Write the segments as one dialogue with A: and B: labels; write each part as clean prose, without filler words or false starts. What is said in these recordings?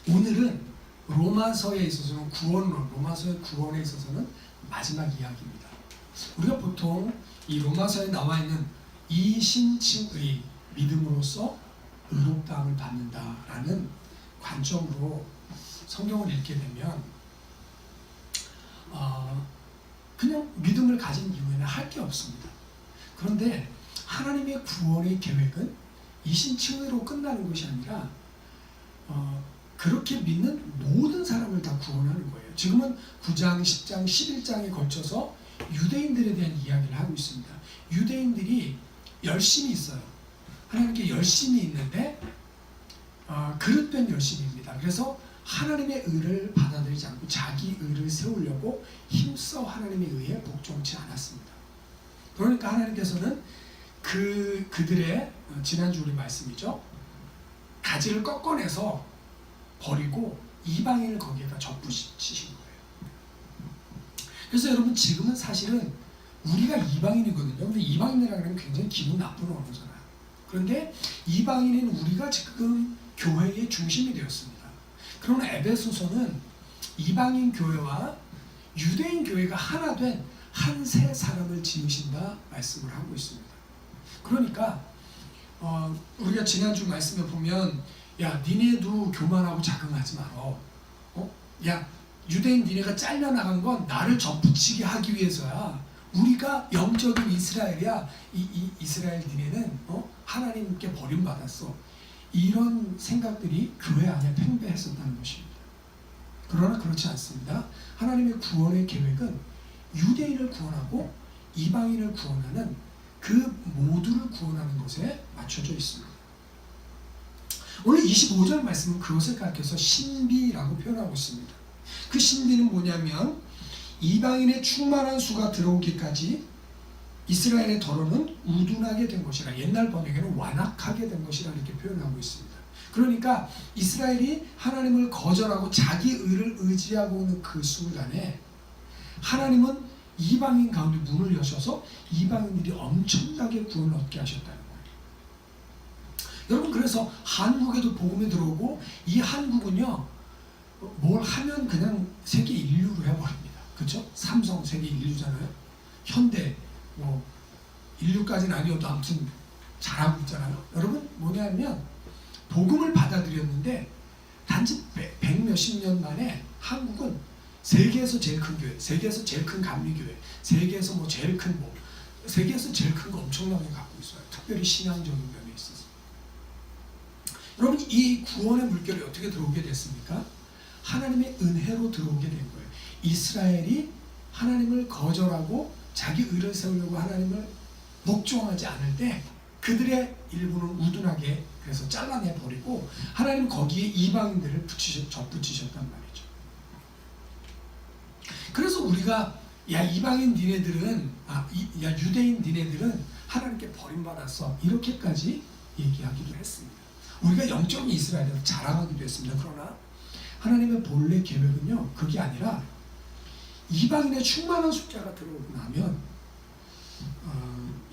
A: 오늘은 로마서에 있어서는 로마서의 구원에 있어서는 마지막 이야기입니다. 우리가 보통 이 로마서에 나와 있는 이신칭의 믿음으로써 의롭다함을 받는다라는 관점으로 성경을 읽게 되면 그냥 믿음을 가진 이후에는 할 게 없습니다. 그런데 하나님의 구원의 계획은 이신칭의로 끝나는 것이 아니라 그렇게 믿는 모든 사람을 다 구원하는 거예요. 지금은 9장, 10장, 11장에 걸쳐서 유대인들에 대한 이야기를 하고 있습니다. 유대인들이 열심이 있어요. 하나님께 열심이 있는데 그릇된 열심입니다. 그래서 하나님의 의를 받아들이지 않고 자기 의를 세우려고 힘써 하나님의 의에 복종치 않았습니다. 그러니까 하나님께서는 그들의 지난주 우리 말씀이죠. 가지를 꺾어내서 버리고 이방인을 거기에다 접붙이신 거예요. 그래서 여러분 지금은 사실은 우리가 이방인이거든요. 근데 이방인이라고 하면 굉장히 기분 나쁜 언어잖아요. 그런데 이방인인 우리가 지금 교회의 중심이 되었습니다. 그러나 에베소서는 이방인 교회와 유대인 교회가 하나 된 한 세 사람을 지으신다 말씀을 하고 있습니다. 그러니까 우리가 지난주 말씀에 보면 야 니네도 교만하고 자긍하지 마라. 야 유대인 니네가 잘려나간 건 나를 접붙이게 하기 위해서야. 우리가 영적인 이스라엘이야. 이스라엘 니네는 하나님께 버림받았어. 이런 생각들이 교회 안에 팽배했었다는 것입니다. 그러나 그렇지 않습니다. 하나님의 구원의 계획은 유대인을 구원하고 이방인을 구원하는 그 모두를 구원하는 것에 맞춰져 있습니다. 오늘 25절 말씀은 그것을 가르쳐서 신비라고 표현하고 있습니다. 그 신비는 뭐냐면 이방인의 충만한 수가 들어오기까지 이스라엘의 더러는 우둔하게 된 것이라, 옛날 번역에는 완악하게 된 것이라 이렇게 표현하고 있습니다. 그러니까 이스라엘이 하나님을 거절하고 자기 의를 의지하고 있는 그 순간에 하나님은 이방인 가운데 문을 여셔서 이방인들이 엄청나게 구원을 얻게 하셨다는 거예요. 여러분 그래서 한국에도 복음이 들어오고 이 한국은요 뭘 하면 그냥 세계 인류로 해버립니다. 그렇죠? 삼성 세계 인류잖아요. 현대 뭐 인류까지는 아니어도 아무튼 잘하고 있잖아요. 여러분 뭐냐면 복음을 받아들였는데 단지 100몇십 년 만에 한국은 세계에서 제일 큰 교회, 세계에서 제일 큰 감리교회, 세계에서 뭐 제일 큰 세계에서 제일 큰 거 엄청나게 갖고 있어요. 특별히 신앙적인 면에 있어서. 여러분 이 구원의 물결이 어떻게 들어오게 됐습니까? 하나님의 은혜로 들어오게 된 거예요. 이스라엘이 하나님을 거절하고 자기 의를 세우려고 하나님을 복종하지 않을 때 그들의 일부는 우둔하게 그래서 잘라내 버리고 하나님 거기에 이방인들을 접붙이셨단 말이죠. 그래서 우리가 야 이방인 니네들은 야 유대인 니네들은 하나님께 버림받았어 이렇게까지 얘기하기도 했습니다. 우리가 영적인 이스라엘에서 자랑하기도 했습니다. 그러나 하나님의 본래 계획은요 그게 아니라 이방인의 충만한 숫자가 들어오고 나면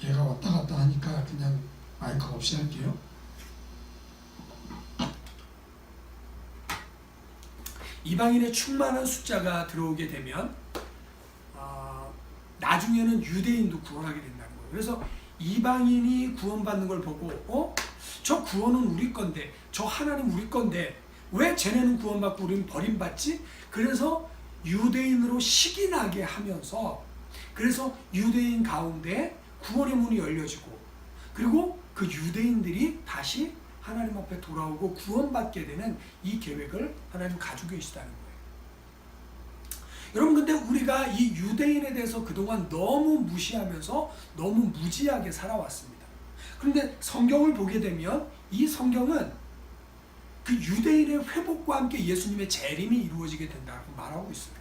A: 얘가 왔다 갔다 하니까 그냥 마이크 없이 할게요. 이방인의 충만한 숫자가 들어오게 되면 나중에는 유대인도 구원하게 된다는 거예요. 그래서 이방인이 구원받는 걸 보고 저 구원은 우리 건데 저 하나님 우리 건데 왜 쟤네는 구원받고 우리는 버림받지? 그래서 유대인으로 시기나게 하면서 그래서 유대인 가운데 구원의 문이 열려지고 그리고 그 유대인들이 다시 하나님 앞에 돌아오고 구원받게 되는 이 계획을 하나님 가지고 계시다는 거예요. 여러분 근데 우리가 이 유대인에 대해서 그동안 너무 무시하면서 너무 무지하게 살아왔습니다. 그런데 성경을 보게 되면 이 성경은 그 유대인의 회복과 함께 예수님의 재림이 이루어지게 된다고 말하고 있어요.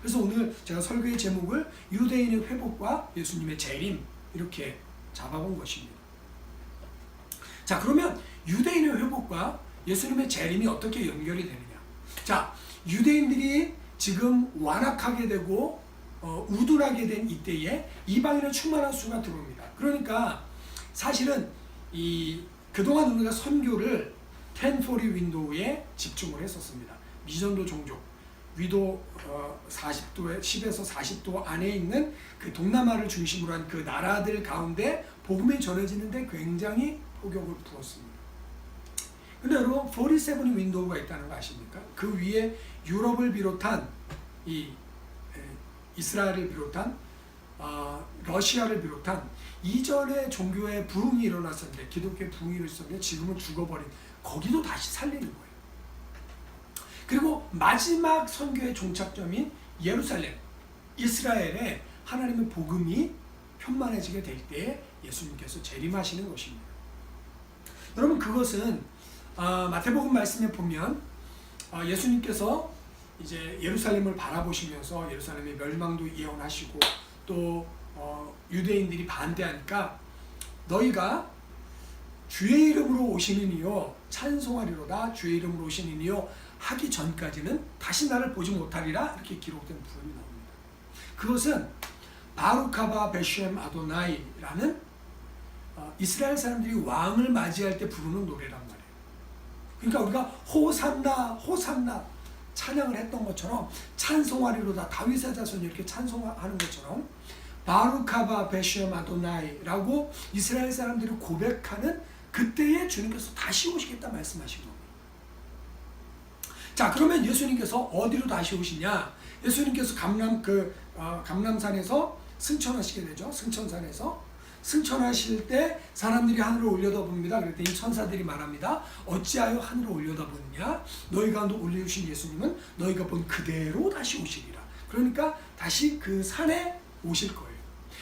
A: 그래서 오늘 제가 설교의 제목을 유대인의 회복과 예수님의 재림 이렇게 잡아본 것입니다. 자 그러면 유대인의 회복과 예수님의 재림이 어떻게 연결이 되느냐. 자 유대인들이 지금 완악하게 되고 우둔하게 된 이때에 이방인의 충만한 수가 들어옵니다. 그러니까 사실은 그동안 우리가 선교를 1040 윈도우에 집중을 했었습니다. 미전도 종족, 위도 40도에 10에서 40도 안에 있는 그 동남아를 중심으로 한 그 나라들 가운데 복음이 전해지는데 굉장히 폭격을 부었습니다. 근데 여러분 47 윈도우가 있다는 거 아십니까? 그 위에 유럽을 비롯한 이 이스라엘을 비롯한 러시아를 비롯한 이전에 종교의 부흥이 일어났었는데 기독교의 부흥이 일어났었는데 지금은 죽어버린 거기도 다시 살리는 거예요. 그리고 마지막 선교의 종착점인 예루살렘, 이스라엘에 하나님의 복음이 편만해지게 될 때에 예수님께서 재림하시는 것입니다. 여러분 그것은 마태복음 말씀에 보면 예수님께서 이제 예루살렘을 바라보시면서 예루살렘의 멸망도 예언하시고 또 유대인들이 반대하니까 너희가 주의 이름으로 오시는 이요 찬송하리로다 주의 이름으로 오시는 이요 하기 전까지는 다시 나를 보지 못하리라 이렇게 기록된 부분이 나옵니다. 그것은 바루카바 베셴 아도나이라는 이스라엘 사람들이 왕을 맞이할 때 부르는 노래란 말이에요. 그러니까 우리가 호산나 호산나 찬양을 했던 것처럼 찬송하리로다 다윗의 자손이 이렇게 찬송하는 것처럼 바루카바 베셴 아도나이라고 이스라엘 사람들이 고백하는 그때에 주님께서 다시 오시겠다 말씀하신 겁니다. 자, 그러면 예수님께서 어디로 다시 오시냐? 예수님께서 감람산에서 승천하시게 되죠. 승천산에서 승천하실 때 사람들이 하늘을 올려다봅니다. 그랬더니 천사들이 말합니다. 어찌하여 하늘을 올려다보느냐? 너희가 올려주신 예수님은 너희가 본 그대로 다시 오시리라. 그러니까 다시 그 산에 오실 거예요.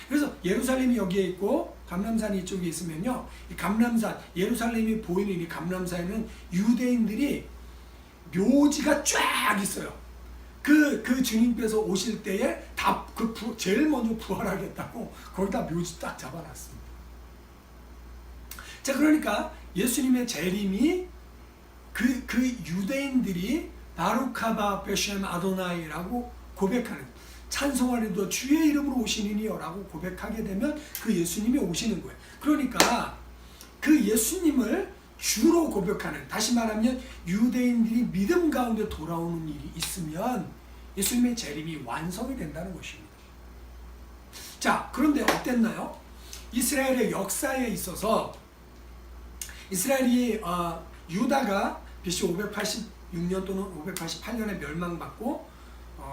A: 그래서 예루살렘이 여기에 있고 감람산이 이쪽에 있으면요, 이 감람산, 예루살렘이 보이는 이 감람산에는 유대인들이 묘지가 쫙 있어요. 그 주님께서 오실 때에 제일 먼저 부활하겠다고 거기다 묘지 딱 잡아놨습니다. 자, 그러니까 예수님의 재림이 그 유대인들이 바루카바 베셴 아도나이라고 고백하는 찬송하리도 주의 이름으로 오시니니요 라고 고백하게 되면 그 예수님이 오시는 거예요. 그러니까 그 예수님을 주로 고백하는, 다시 말하면 유대인들이 믿음 가운데 돌아오는 일이 있으면 예수님의 재림이 완성이 된다는 것입니다. 자, 그런데 어땠나요? 이스라엘의 역사에 있어서 이스라엘이 유다가 BC 586년 또는 588년에 멸망받고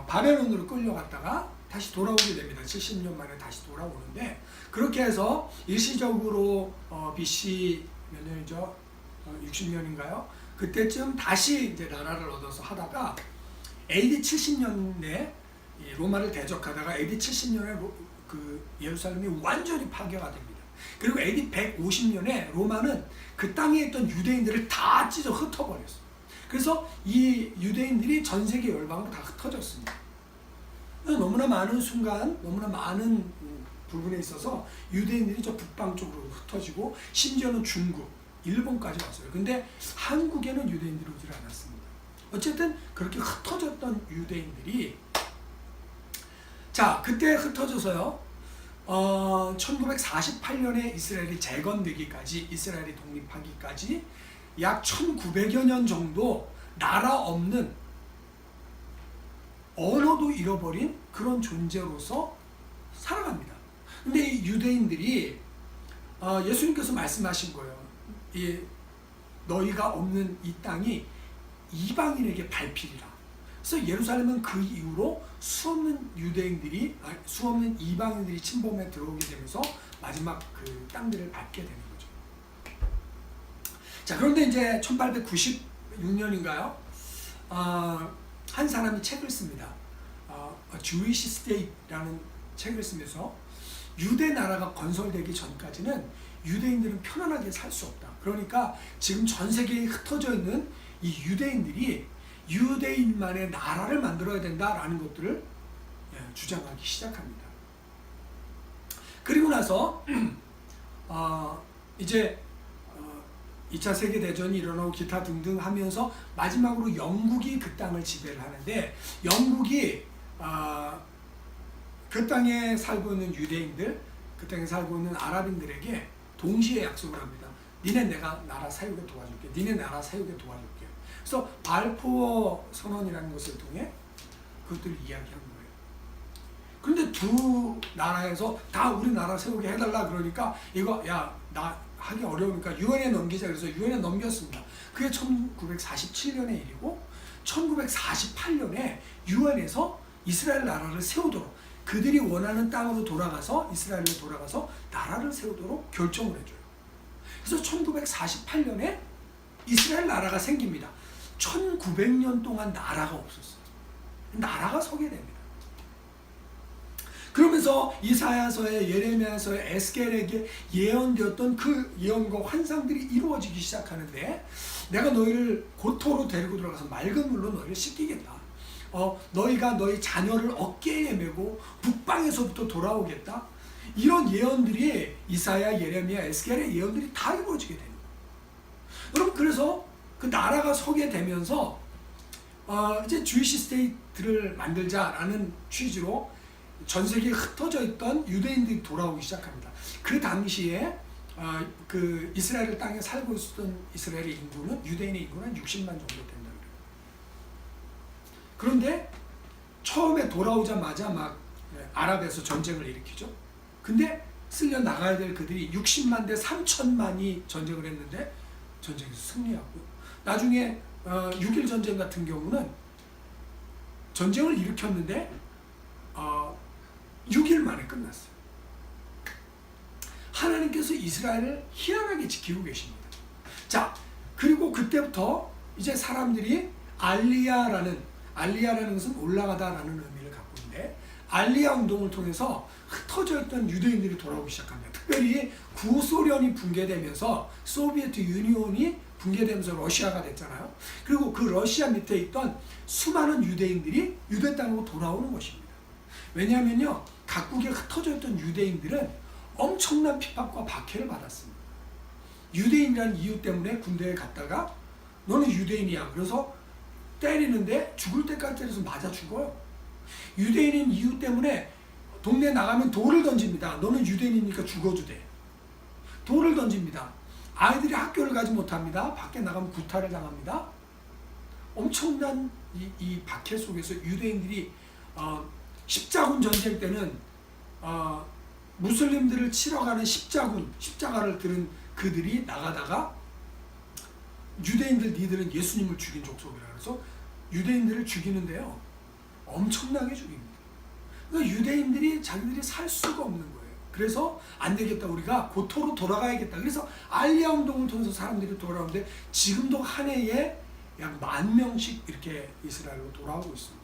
A: 바벨론으로 끌려갔다가 다시 돌아오게 됩니다. 70년 만에 다시 돌아오는데, 그렇게 해서 일시적으로 BC 몇 년이죠? 60년인가요? 그때쯤 다시 이제 나라를 얻어서 하다가 AD 70년에 로마를 대적하다가 AD 70년에 그 예루살렘이 완전히 파괴가 됩니다. 그리고 AD 150년에 로마는 그 땅에 있던 유대인들을 다 찢어 흩어버렸어요. 그래서 이 유대인들이 전 세계 열방으로 다 흩어졌습니다. 너무나 많은 순간, 너무나 많은 부분에 있어서 유대인들이 저 북방 쪽으로 흩어지고 심지어는 중국, 일본까지 왔어요. 근데 한국에는 유대인들이 오질 않았습니다. 어쨌든 그렇게 흩어졌던 유대인들이, 자, 그때 흩어져서요, 1948년에 이스라엘이 재건되기까지, 이스라엘이 독립하기까지 약 1900여 년 정도 나라 없는, 언어도 잃어버린 그런 존재로서 살아갑니다. 근데 이 유대인들이 예수님께서 말씀하신 거예요. 너희가 없는 이 땅이 이방인에게 밟히리라. 그래서 예루살렘은 그 이후로 수없는 이방인들이 침범에 들어오게 되면서 마지막 그 땅들을 밟게 되는 거죠. 자, 그런데 이제 1896년인가요? 한 사람이 책을 씁니다. Jewish State라는 책을 쓰면서 유대 나라가 건설되기 전까지는 유대인들은 편안하게 살 수 없다. 그러니까 지금 전 세계에 흩어져 있는 이 유대인들이 유대인만의 나라를 만들어야 된다라는 것들을 주장하기 시작합니다. 그리고 나서 이제 2차 세계대전이 일어나고 기타 등등 하면서 마지막으로 영국이 그 땅을 지배를 하는데, 영국이 그 땅에 살고 있는 유대인들, 그 땅에 살고 있는 아랍인들에게 동시에 약속을 합니다. 니네 내가 나라 세우게 도와줄게. 니네 나라 세우게 도와줄게. 그래서 발포어 선언이라는 것을 통해 그것들을 이야기한 거예요. 그런데 두 나라에서 다 우리 나라 세우게 해달라 그러니까 이거 야 나 하기 어려우니까 유엔에 넘기자. 그래서 유엔에 넘겼습니다. 그게 1947년의 일이고 1948년에 유엔에서 이스라엘 나라를 세우도록 그들이 원하는 땅으로 돌아가서 이스라엘로 돌아가서 나라를 세우도록 결정을 해줘요. 그래서 1948년에 이스라엘 나라가 생깁니다. 1900년 동안 나라가 없었어요. 나라가 서게 됩니다. 그러면서 이사야서에 예레미야서에 에스겔에게 예언되었던 그 예언과 환상들이 이루어지기 시작하는데 내가 너희를 고토로 데리고 들어가서 맑은 물로 너희를 씻기겠다. 너희가 너희 자녀를 어깨에 메고 북방에서부터 돌아오겠다. 이런 예언들이 이사야, 예레미야, 에스겔의 예언들이 다 이루어지게 되는 거예요. 여러분 그래서 그 나라가 서게 되면서 이제 주이시 스테이트를 만들자라는 취지로 전 세계에 흩어져 있던 유대인들이 돌아오기 시작합니다. 그 당시에 그 이스라엘 땅에 살고 있었던 이스라엘의 인구는 유대인의 인구는 한 60만 정도 된다 그래요. 그런데 처음에 돌아오자마자 막 아랍에서 전쟁을 일으키죠. 근데 쓸려 나가야 될 그들이 60만 대 3천만이 전쟁을 했는데 전쟁에서 승리하고요. 나중에 6.1 전쟁 같은 경우는 전쟁을 일으켰는데 6일 만에 끝났어요. 하나님께서 이스라엘을 희한하게 지키고 계십니다. 자, 그리고 그때부터 이제 사람들이 알리야라는 것은 올라가다라는 의미를 갖고 있는데 알리야 운동을 통해서 흩어져 있던 유대인들이 돌아오기 시작합니다. 특별히 구소련이 붕괴되면서 소비에트 유니온이 붕괴되면서 러시아가 됐잖아요. 그리고 그 러시아 밑에 있던 수많은 유대인들이 유대 땅으로 돌아오는 것입니다. 왜냐하면요, 각국에 흩어져 있던 유대인들은 엄청난 핍박과 박해를 받았습니다. 유대인이라는 이유 때문에 군대에 갔다가 너는 유대인이야. 그래서 때리는데 죽을 때까지 때려서 맞아 죽어요. 유대인인 이유 때문에 동네에 나가면 돌을 던집니다. 너는 유대인이니까 죽어도 돼. 돌을 던집니다. 아이들이 학교를 가지 못합니다. 밖에 나가면 구타를 당합니다. 엄청난 이 박해 속에서 유대인들이 십자군 전쟁 때는 무슬림들을 치러 가는 십자가를 들은 그들이 나가다가 유대인들 니들은 예수님을 죽인 족속이라 그래서 유대인들을 죽이는데요. 엄청나게 죽입니다. 그러니까 유대인들이 자기들이 살 수가 없는 거예요. 그래서 안 되겠다. 우리가 고토로 돌아가야겠다. 그래서 알리야 운동을 통해서 사람들이 돌아오는데 지금도 한 해에 약 10,000명씩 이렇게 이스라엘로 돌아오고 있습니다.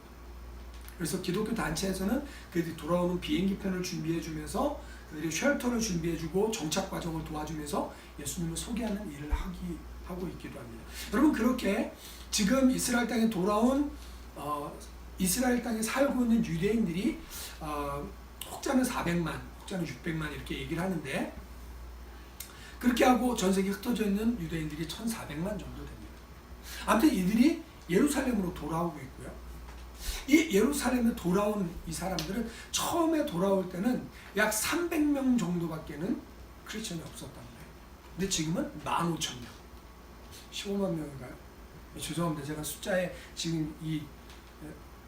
A: 그래서 기독교 단체에서는 그들이 돌아오는 비행기편을 준비해주면서 그들이 쉘터를 준비해주고 정착 과정을 도와주면서 예수님을 소개하는 일을 하고 있기도 합니다. 여러분 그렇게 지금 이스라엘 땅에 돌아온 이스라엘 땅에 살고 있는 유대인들이 혹자는 400만, 혹자는 600만 이렇게 얘기를 하는데 그렇게 하고 전 세계에 흩어져 있는 유대인들이 1,400만 정도 됩니다. 아무튼 이들이 예루살렘으로 돌아오고 있고요. 이 예루살렘에 돌아온 이 사람들은 처음에 돌아올 때는 약 300명 정도밖에는 크리스천이 없었단 말이에요. 근데 지금은 15,000명, 15만 명인가요? 죄송합니다. 제가 숫자에 지금 이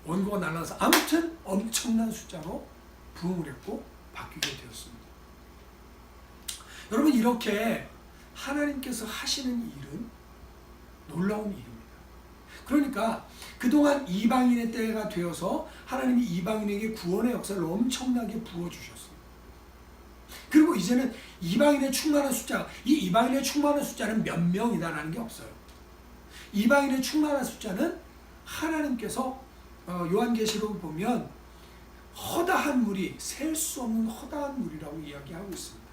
A: 원고가 날라서 아무튼 엄청난 숫자로 부흥을 했고 바뀌게 되었습니다. 여러분 이렇게 하나님께서 하시는 일은 놀라운 일입니다. 그러니까 그동안 이방인의 때가 되어서 하나님이 이방인에게 구원의 역사를 엄청나게 부어주셨어요. 그리고 이제는 이방인의 충만한 숫자, 이 이방인의 충만한 숫자는 몇 명이다라는 게 없어요. 이방인의 충만한 숫자는 하나님께서 요한계시록 보면 허다한 물이 셀 수 없는 허다한 물이라고 이야기하고 있습니다.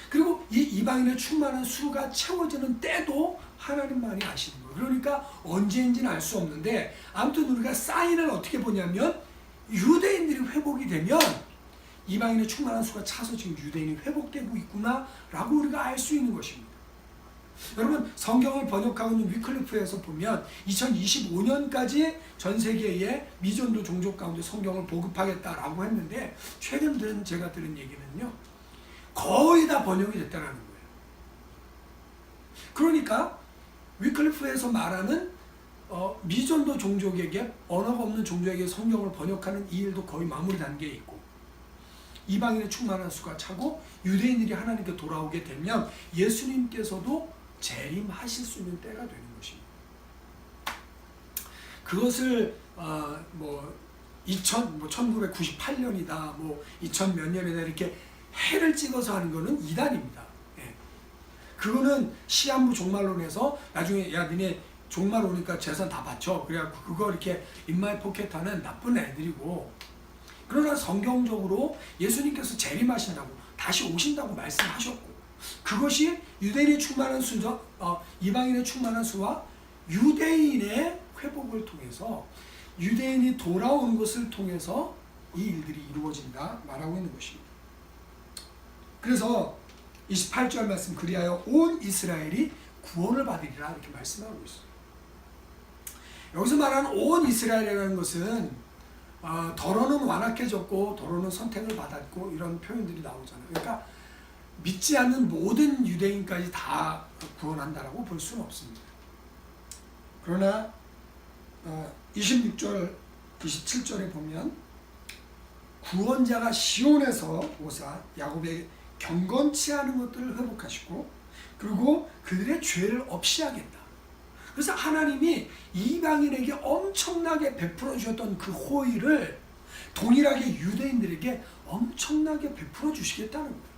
A: 그리고 이 이방인의 충만한 수가 채워지는 때도 하나님만이 아시는 거예요. 그러니까 언제인지는 알 수 없는데 아무튼 우리가 사인을 어떻게 보냐면 유대인들이 회복이 되면 이방인의 충만한 수가 차서 지금 유대인이 회복되고 있구나 라고 우리가 알 수 있는 것입니다. 여러분 성경을 번역하고 있는 위클리프에서 보면 2025년까지 전 세계의 미전도 종족 가운데 성경을 보급하겠다라고 했는데 최근 제가 들은 얘기는요. 거의 다 번역이 됐다는 거예요. 그러니까 위클리프에서 말하는 미전도 종족에게, 언어가 없는 종족에게 성경을 번역하는 이 일도 거의 마무리 단계에 있고, 이방인의 충만한 수가 차고 유대인들이 하나님께 돌아오게 되면 예수님께서도 재림하실 수 있는 때가 되는 것입니다. 그것을 1998년이다, 2000 몇 년이다 이렇게 해를 찍어서 하는 것은 이단입니다. 예. 그거는 시한부 종말론에서 나중에 야 니네 종말 오니까 재산 다 바쳐, 그래갖고 그거 이렇게 인마이 포켓하는 나쁜 애들이고, 그러나 성경적으로 예수님께서 재림하신다고, 다시 오신다고 말씀하셨고, 그것이 유대인의 충만한 수죠, 이방인의 충만한 수와 유대인의 회복을 통해서, 유대인이 돌아오는 것을 통해서 이 일들이 이루어진다 말하고 있는 것입니다. 그래서 28절 말씀, 그리하여 온 이스라엘이 구원을 받으리라 이렇게 말씀하고 있어요. 여기서 말하는 온 이스라엘이라는 것은 더러는 완악해졌고 더러는 선택을 받았고 이런 표현들이 나오잖아요. 그러니까 믿지 않는 모든 유대인까지 다 구원한다라고 볼 수는 없습니다. 그러나 26절, 27절에 보면 구원자가 시온에서 오사 야곱의 경건치 않은 것들을 회복하시고 그리고 그들의 죄를 없이 하겠다. 그래서 하나님이 이방인에게 엄청나게 베풀어 주셨던 그 호의를 동일하게 유대인들에게 엄청나게 베풀어 주시겠다는 거예요.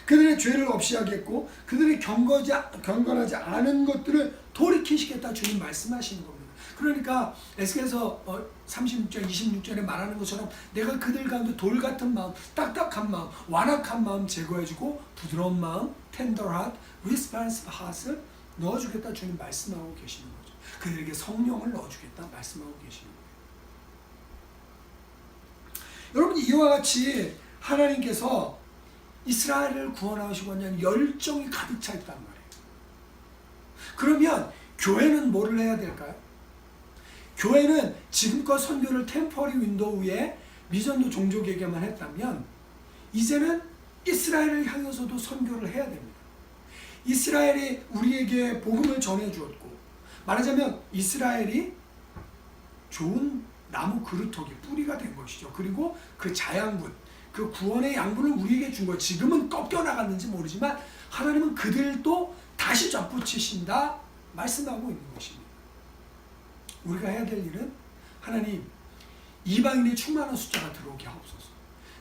A: 그들의 죄를 없이 하겠고 그들의 경건하지 않은 것들을 돌이키시겠다 주님 말씀하시는 겁니다. 그러니까 에스겔서 36절 26절에 말하는 것처럼 내가 그들 가운데 돌 같은 마음, 딱딱한 마음, 완악한 마음 제거해주고 부드러운 마음, tender heart, responsive heart을 넣어주겠다 주님 말씀하고 계시는 거죠. 그들에게 성령을 넣어주겠다 말씀하고 계시는 거예요. 여러분, 이와 같이 하나님께서 이스라엘을 구원하시고는 열정이 가득 차 있단 말이에요. 그러면 교회는 뭐를 해야 될까요? 교회는 지금껏 선교를 템퍼리 윈도우에 미전도 종족에게만 했다면 이제는 이스라엘을 향해서도 선교를 해야 됩니다. 이스라엘이 우리에게 복음을 전해주었고, 말하자면 이스라엘이 좋은 나무 그루터기 뿌리가 된 것이죠. 그리고 그 자양분, 그 구원의 양분을 우리에게 준 것, 지금은 꺾여나갔는지 모르지만 하나님은 그들도 다시 접붙이신다 말씀하고 있는 것입니다. 우리가 해야 될 일은 하나님 이방인의 충만한 숫자가 들어오게 하옵소서,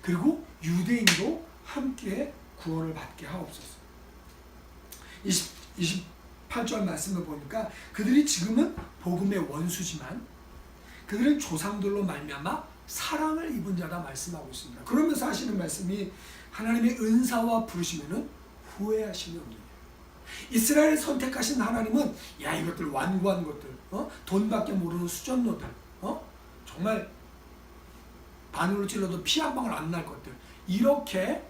A: 그리고 유대인도 함께 구원을 받게 하옵소서. 28절 말씀을 보니까 그들이 지금은 복음의 원수지만 그들은 조상들로 말미암아 사랑을 입은 자다 말씀하고 있습니다. 그러면서 하시는 말씀이 하나님의 은사와 부르시면은 후회하심이 없느니라. 이스라엘을 선택하신 하나님은 야 이것들 완고한 것들, 돈밖에 모르는 수전노들, 정말 바늘로 찔러도 피 한 방울 안 날 것들, 이렇게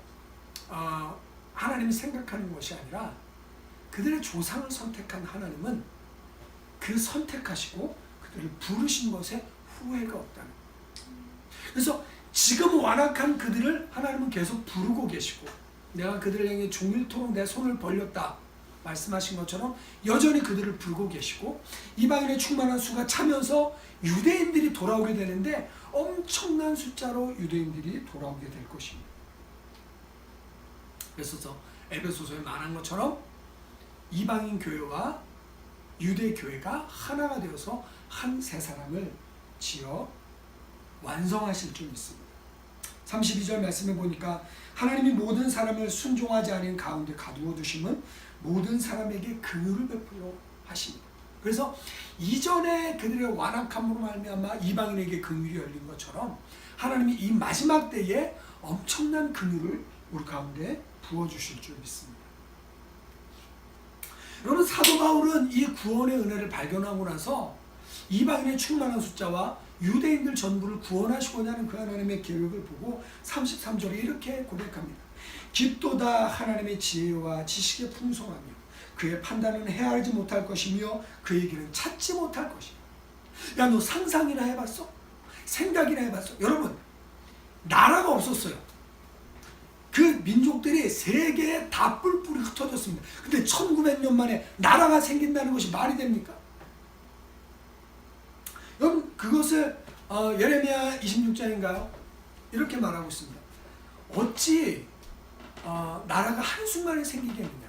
A: 하나님이 생각하는 것이 아니라 그들의 조상을 선택한 하나님은 그 선택하시고 그들을 부르신 것에 후회가 없다는 거예요. 그래서 지금 완악한 그들을 하나님은 계속 부르고 계시고, 내가 그들을 향해 종일토록 내 손을 벌렸다 말씀하신 것처럼 여전히 그들을 부르고 계시고, 이방인의 충만한 수가 차면서 유대인들이 돌아오게 되는데 엄청난 숫자로 유대인들이 돌아오게 될 것입니다. 그래서 에베소서에 말한 것처럼 이방인 교회와 유대 교회가 하나가 되어서 한 세 사람을 지어 완성하실 줄 믿습니다. 32절 말씀에 보니까 하나님이 모든 사람을 순종하지 않은 가운데 가두어 두심은 모든 사람에게 긍휼을 베풀어 하십니다. 그래서 이전에 그들의 완악함으로 말미암아 이방인에게 긍휼이 열린 것처럼 하나님이 이 마지막 때에 엄청난 긍휼을 우리 가운데 부어주실 줄 믿습니다. 여러분, 사도 바울은 이 구원의 은혜를 발견하고 나서 이방인의 충만한 숫자와 유대인들 전부를 구원하시고자 하는 그 하나님의 계획을 보고 33절에 이렇게 고백합니다. 깊도다 하나님의 지혜와 지식의 풍성하며 그의 판단은 헤아리지 못할 것이며 그의 길은 찾지 못할 것이다. 야, 너 상상이나 해봤어? 생각이나 해봤어? 여러분, 나라가 없었어요. 그 민족들이 세계에 다 뿔뿔이 흩어졌습니다. 근데 1900년 만에 나라가 생긴다는 것이 말이 됩니까? 여러분 그것을 예레미야 26장인가요? 이렇게 말하고 있습니다. 어찌 나라가 한순간에 생기겠느냐?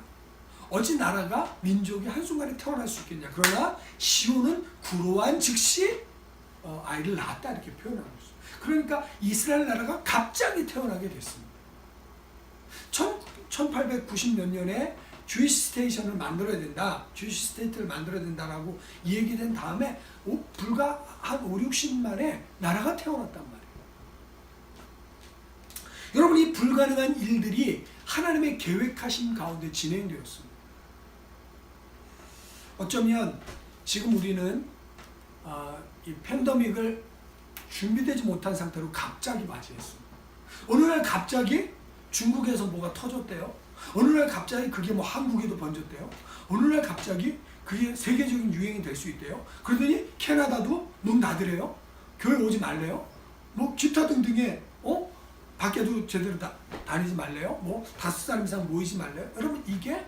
A: 어찌 나라가 민족이 한순간에 태어날 수 있겠냐? 그러나 시온은 구로한 즉시 아이를 낳았다 이렇게 표현하고 있어요. 그러니까 이스라엘 나라가 갑자기 태어나게 됐습니다. 1890몇 년에 주이시 스테이션을 만들어야 된다, 주이시 스테이트를 만들어야 된다라고 얘기된 다음에 불과 한 5, 60년 만에 나라가 태어났단 말이에요. 여러분 이 불가능한 일들이 하나님의 계획하신 가운데 진행되었습니다. 어쩌면 지금 우리는 이 팬데믹을 준비되지 못한 상태로 갑자기 맞이했습니다. 어느 날 갑자기 중국에서 뭐가 터졌대요. 어느 날 갑자기 그게 뭐 한국에도 번졌대요. 어느 날 갑자기 그게 세계적인 유행이 될 수 있대요. 그러더니 캐나다도 문 닫으래요. 교회 오지 말래요. 뭐 기타 등등의 밖에도 제대로 다니지 말래요. 뭐 5사람 이상 모이지 말래요. 여러분 이게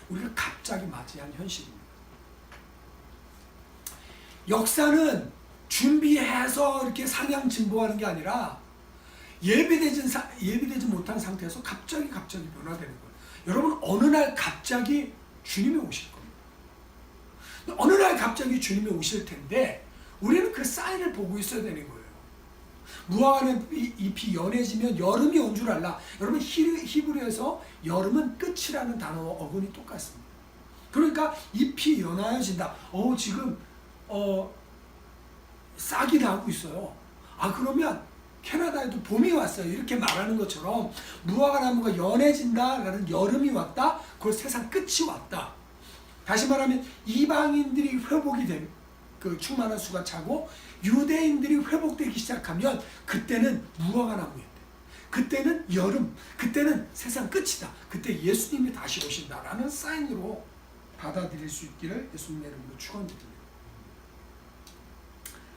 A: 우리가 갑자기 맞이한 현실입니다. 역사는 준비해서 이렇게 상향 진보하는 게 아니라 예비되지 못한 상태에서 갑자기 변화되는 거예요. 여러분 어느 날 갑자기 주님이 오실 겁니다. 어느 날 갑자기 주님이 오실 텐데 우리는 그 사인을 보고 있어야 되는 거예요. 무화과는 잎이 연해지면 여름이 온 줄 알라. 여러분 히브리어에서 여름은 끝이라는 단어와 어근이 똑같습니다. 그러니까 잎이 연하여진다. 지금 싹이 나고 있어요. 그러면 캐나다에도 봄이 왔어요. 이렇게 말하는 것처럼 무화과 나무가 연해진다라는 여름이 왔다. 그걸 세상 끝이 왔다. 다시 말하면 이방인들이 회복이 된 그 충만한 수가 차고 유대인들이 회복되기 시작하면 그때는 무화과 나무였대. 그때는 여름, 그때는 세상 끝이다. 그때 예수님이 다시 오신다라는 사인으로 받아들일 수 있기를 예수님의 이름으로 축원드립니다.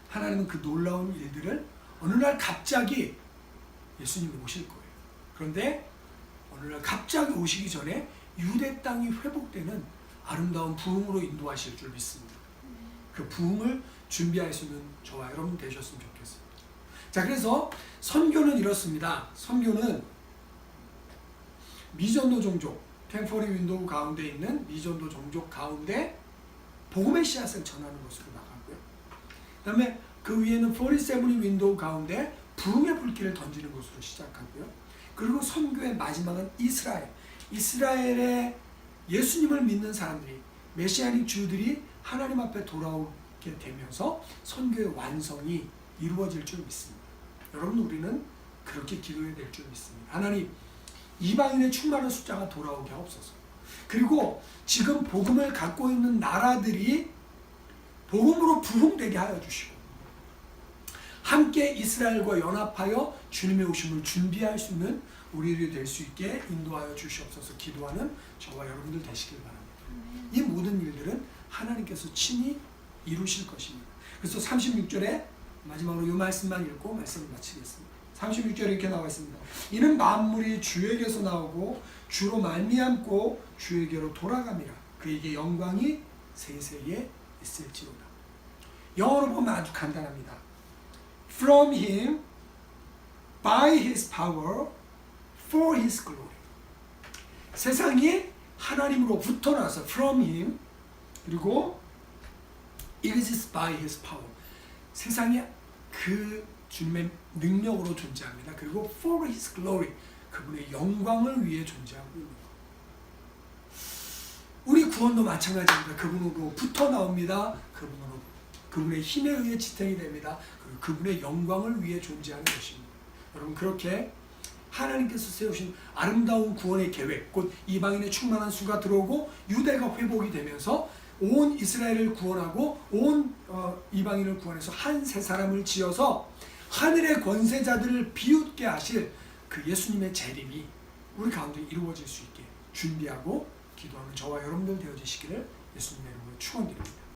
A: 하나님은 그 놀라운 일들을 어느 날 갑자기 예수님이 오실 거예요. 그런데 어느 날 갑자기 오시기 전에 유대 땅이 회복되는 아름다운 부흥으로 인도하실 줄 믿습니다. 그 부흥을 준비할 수 있는 저와 여러분 되셨으면 좋겠어요. 자, 그래서 선교는 이렇습니다. 선교는 미전도 종족, 템포리 윈도우 가운데 있는 미전도 종족 가운데 복음의 씨앗을 전하는 것으로 나가고요. 그 다음에 그 위에는 47 윈도우 가운데 부흥의 불길을 던지는 것으로 시작하고요. 그리고 선교의 마지막은 이스라엘의 예수님을 믿는 사람들이, 메시아닉 주들이 하나님 앞에 돌아오게 되면서 선교의 완성이 이루어질 줄 믿습니다. 여러분 우리는 그렇게 기도해야 될 줄 믿습니다. 하나님 이방인의 충만한 숫자가 돌아오게 하옵소서. 그리고 지금 복음을 갖고 있는 나라들이 복음으로 부흥되게 하여 주시고 함께 이스라엘과 연합하여 주님의 오심을 준비할 수 있는 우리들이 될 수 있게 인도하여 주시옵소서. 기도하는 저와 여러분들 되시길 바랍니다. 이 모든 일들은 하나님께서 친히 이루실 것입니다. 그래서 36절에 마지막으로 이 말씀만 읽고 말씀을 마치겠습니다. 36절에 이렇게 나와 있습니다. 이는 만물이 주에게서 나오고 주로 말미암고 주에게로 돌아갑니다. 그에게 영광이 세세에 있을지로다. 영어로 보면 아주 간단합니다. From him, by his power, for his glory. 세상이 하나님으로부터 나서 from him, 그리고 exists by his power. 세상이 그 주님의 능력으로 존재합니다. 그리고 for his glory, 그분의 영광을 위해 존재하고 있습니다. 우리 구원도 마찬가지입니다. 그분으로부터 나옵니다. 그분의 힘에 의해 지탱이 됩니다. 그리고 그분의 영광을 위해 존재하는 것입니다. 여러분 그렇게 하나님께서 세우신 아름다운 구원의 계획, 곧 이방인의 충만한 수가 들어오고 유대가 회복이 되면서 온 이스라엘을 구원하고 온 이방인을 구원해서 한 세 사람을 지어서 하늘의 권세자들을 비웃게 하실 그 예수님의 재림이 우리 가운데 이루어질 수 있게 준비하고 기도하는 저와 여러분들 되어지시기를 예수님의 이름으로 축원드립니다.